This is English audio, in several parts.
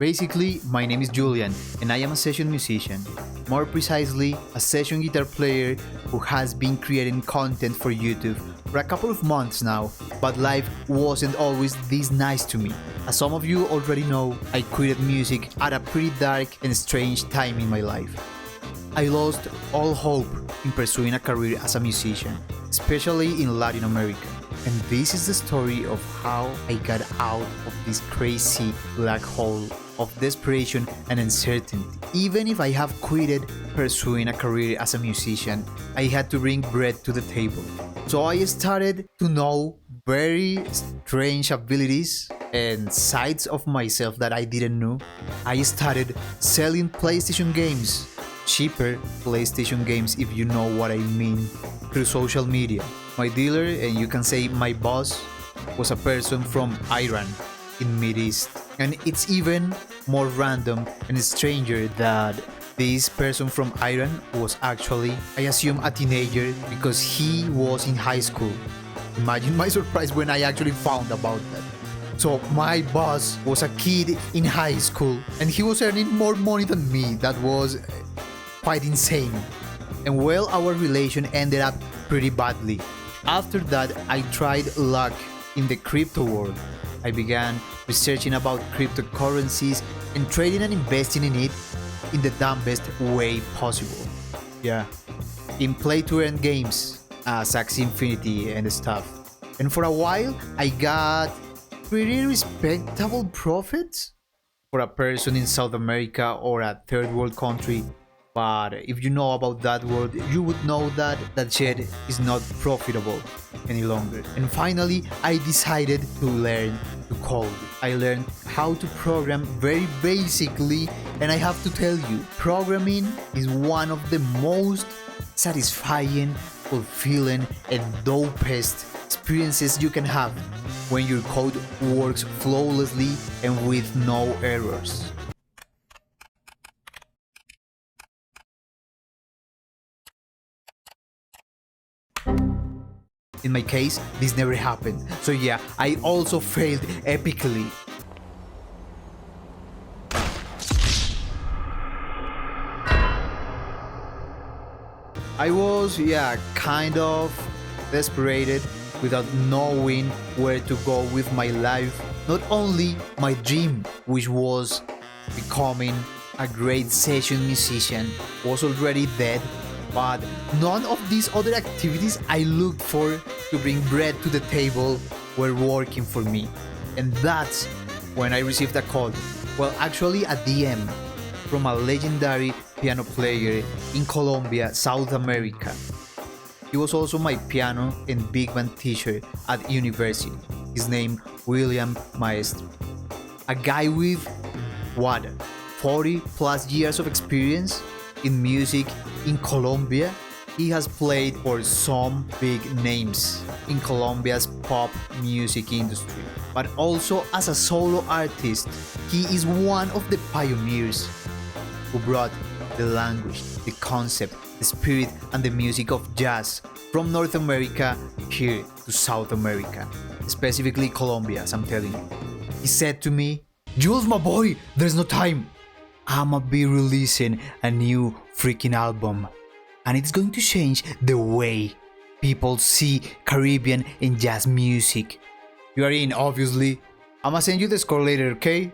Basically, my name is Julian and I am a session musician. More precisely, a session guitar player who has been creating content for YouTube for a couple of months now, but life wasn't always this nice to me. As some of you already know, I quitted music at a pretty dark and strange time in my life. I lost all hope in pursuing a career as a musician, especially in Latin America. And this is the story of how I got out of this crazy black hole of desperation and uncertainty. Even if I have quitted pursuing a career as a musician, I had to bring bread to the table. So I started to know very strange abilities and sides of myself that I didn't know. I started selling PlayStation games, cheaper PlayStation games if you know what I mean, through social media. My dealer, and you can say my boss, was a person from Iran in Mid East. And it's even more random and stranger that this person from Iran was actually, I assume, a teenager because he was in high school. Imagine my surprise when I actually found about that. So my boss was a kid in high school and he was earning more money than me. That was quite insane. And well, our relation ended up pretty badly. After that, I tried luck in the crypto world. I began researching about cryptocurrencies and trading and investing in it in the dumbest way possible. Yeah, in play-to-earn games, Axie Infinity and stuff. And for a while, I got pretty respectable profits for a person in South America or a third world country. But if you know about that world, you would know that that shit is not profitable any longer. And finally, I decided to learn to code. I learned how to program very basically, and I have to tell you, programming is one of the most satisfying, fulfilling, and dopest experiences you can have when your code works flawlessly and with no errors. In my case, this never happened. So yeah, I also failed epically. I was, kind of desperate without knowing where to go with my life. Not only my dream, which was becoming a great session musician, was already dead, but none of these other activities I looked for to bring bread to the table were working for me. And that's when I received a call, well, actually a DM, from a legendary piano player in Colombia, South America. He was also my piano and big band teacher at university. His name, William Maestre. A guy with, 40 plus years of experience in music in Colombia. He has played for some big names in Colombia's pop music industry, but also as a solo artist, he is one of the pioneers who brought the language, the concept, the spirit, and the music of jazz from North America here to South America, specifically Colombia, as I'm telling you. He said to me, "Jules, my boy, there's no time. I'ma be releasing a new freaking album, and it's going to change the way people see Caribbean and jazz music. You are in, obviously. I'ma send you the score later, okay?"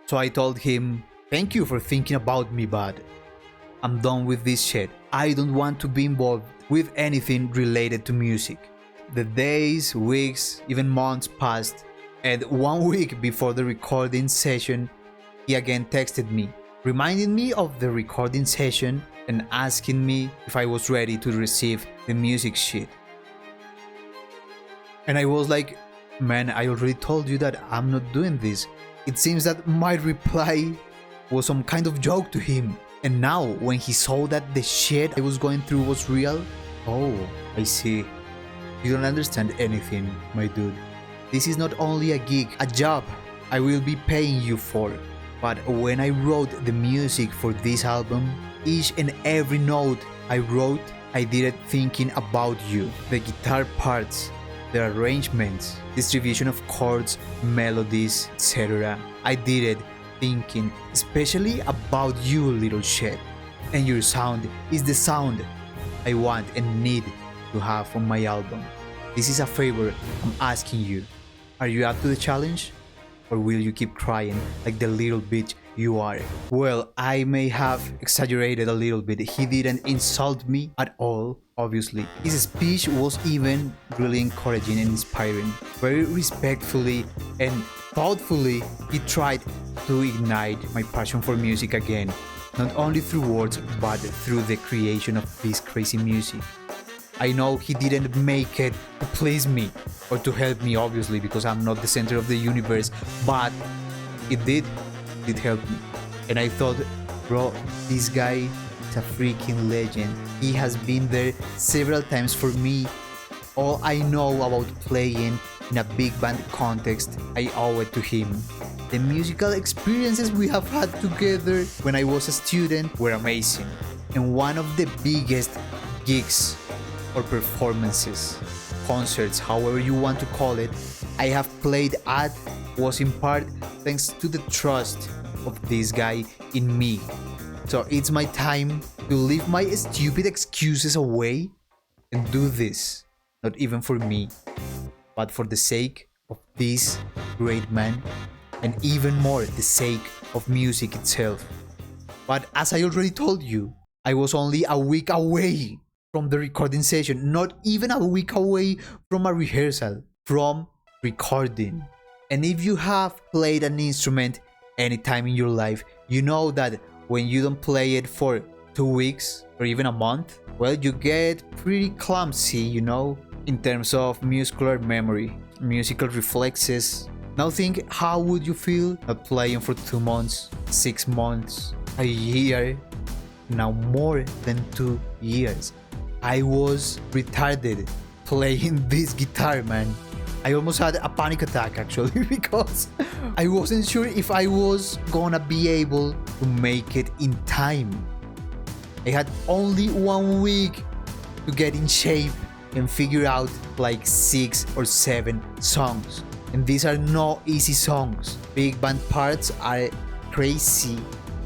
So I told him, "Thank you for thinking about me, but I'm done with this shit. I don't want to be involved with anything related to music." The days, weeks, even months passed, and 1 week before the recording session, he again texted me, reminding me of the recording session and asking me if I was ready to receive the music sheet. And I was like, "Man, I already told you that I'm not doing this." It seems that my reply was some kind of joke to him. And now, when he saw that the shit I was going through was real, oh, I see. You don't understand anything, my dude. This is not only a gig, a job I will be paying you for. But when I wrote the music for this album, each and every note I wrote, I did it thinking about you. The guitar parts, the arrangements, distribution of chords, melodies, etc. I did it thinking, especially about you, little shit. And your sound is the sound I want and need to have on my album. This is a favor I'm asking you. Are you up to the challenge? Or will you keep crying like the little bitch you are? Well, I may have exaggerated a little bit. He didn't insult me at all, obviously. His speech was even really encouraging and inspiring. Very respectfully and thoughtfully, he tried to ignite my passion for music again. Not only through words, but through the creation of this crazy music. I know he didn't make it to please me or to help me, obviously, because I'm not the center of the universe, but it did help me. And I thought, bro, this guy is a freaking legend. He has been there several times for me. All I know about playing in a big band context, I owe it to him. The musical experiences we have had together when I was a student were amazing. And one of the biggest gigs or performances, concerts, however you want to call it, I have played at was in part thanks to the trust of this guy in me. So it's my time to leave my stupid excuses away and do this, not even for me, but for the sake of this great man, and even more the sake of music itself. But as I already told you, I was only a week away from the recording session, not even a week away from a rehearsal, from recording. And if you have played an instrument anytime in your life, you know that when you don't play it for 2 weeks or even a month, well, you get pretty clumsy, you know, in terms of muscular memory, musical reflexes. Now think, how would you feel not playing for 2 months, 6 months, a year, now more than 2 years? I was retarded playing this guitar, man. I almost had a panic attack actually because I wasn't sure if I was gonna be able to make it in time. I had only 1 week to get in shape and figure out like 6 or 7 songs. And these are no easy songs. Big band parts are crazy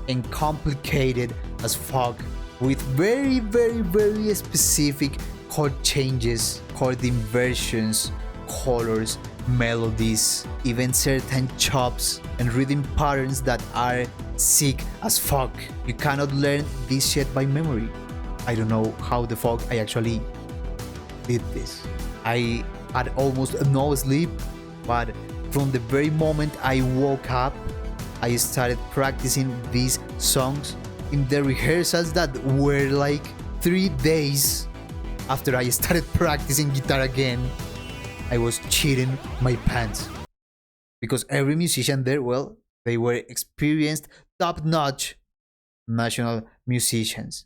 and complicated as fuck, with very, very, very specific chord changes, chord inversions, colors, melodies, even certain chops and rhythm patterns that are sick as fuck. You cannot learn this shit by memory. I don't know how the fuck I actually did this. I had almost no sleep, but from the very moment I woke up, I started practicing these songs in the rehearsals that were like 3 days after I started practicing guitar again. I was cheating my pants because every musician there, well, they were experienced, top-notch national musicians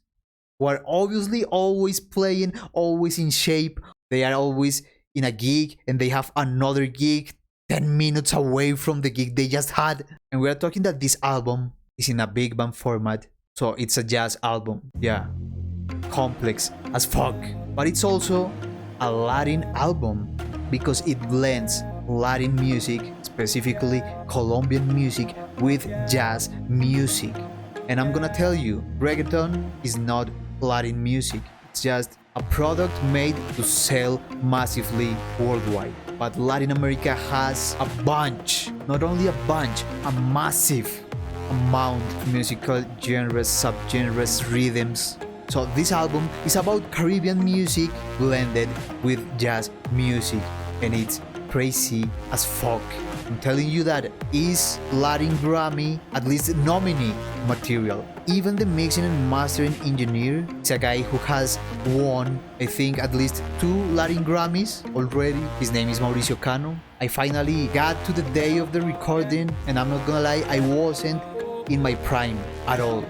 who are obviously always playing, always in shape. They are always in a gig and they have another gig 10 minutes away from the gig they just had. And we are talking that this album is in a big band format, so it's a jazz album. Yeah, complex as fuck. But it's also a Latin album because it blends Latin music, specifically Colombian music, with jazz music. And I'm gonna tell you, reggaeton is not Latin music. It's just a product made to sell massively worldwide. But Latin America has a bunch, not only a bunch, a massive amount of musical genres, subgenres, rhythms. So this album is about Caribbean music blended with jazz music, and it's crazy as fuck. I'm telling you that is Latin Grammy, at least nominee material. Even the mixing and mastering engineer is a guy who has won, I think, at least 2 Latin Grammys already. His name is Mauricio Cano. I finally got to the day of the recording, and I'm not gonna lie, I wasn't in my prime at all.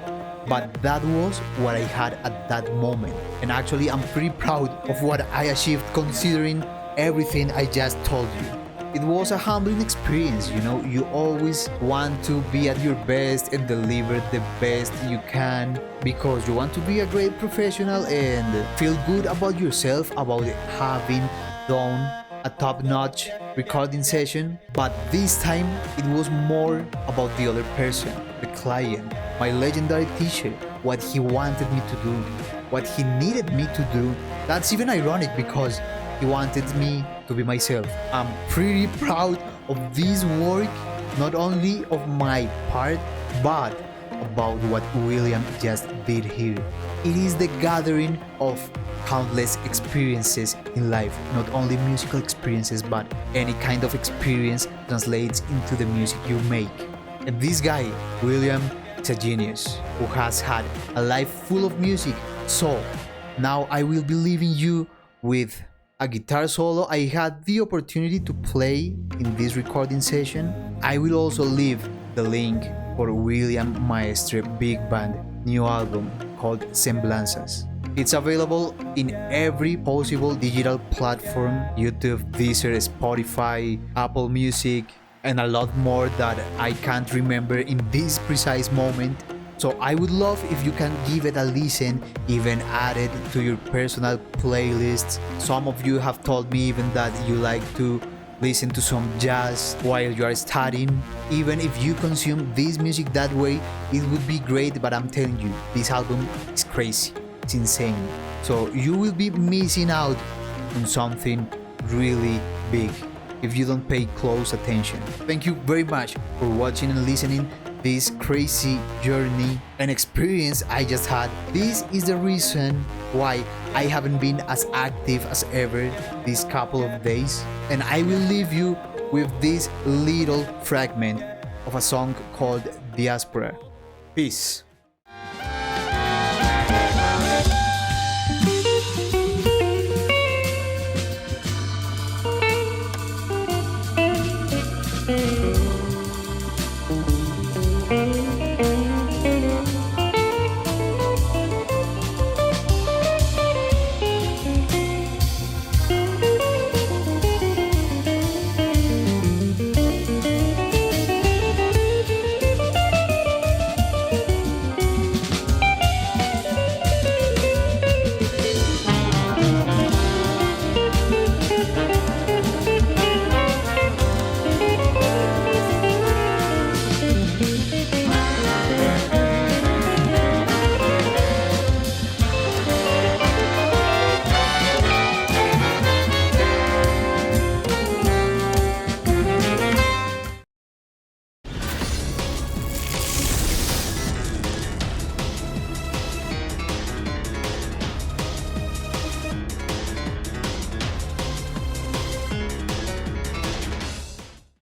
But that was what I had at that moment. And actually, I'm pretty proud of what I achieved considering everything I just told you. It was a humbling experience, you know. You always want to be at your best and deliver the best you can because you want to be a great professional and feel good about yourself, about having done a top-notch recording session, but this time it was more about the other person, the client, my legendary teacher, what he wanted me to do, what he needed me to do. That's even ironic because he wanted me to be myself. I'm pretty proud of this work, not only of my part, but about what William just did here. It is the gathering of countless experiences in life, not only musical experiences, but any kind of experience translates into the music you make. And this guy, William, is a genius who has had a life full of music. So now I will be leaving you with a guitar solo I had the opportunity to play in this recording session. I will also leave the link for William Maestre Big Band new album called Semblanzas. It's available in every possible digital platform: YouTube, Deezer, Spotify, Apple Music, and a lot more that I can't remember in this precise moment. So I would love if you can give it a listen, even add it to your personal playlists. Some of you have told me even that you like to listen to some jazz while you are studying. Even if you consume this music that way, it would be great, but I'm telling you, this album is crazy. It's insane. So you will be missing out on something really big if you don't pay close attention. Thank you very much for watching and listening this crazy journey and experience I just had. This is the reason why I haven't been as active as ever these couple of days. And I will leave you with this little fragment of a song called Diaspora. Peace.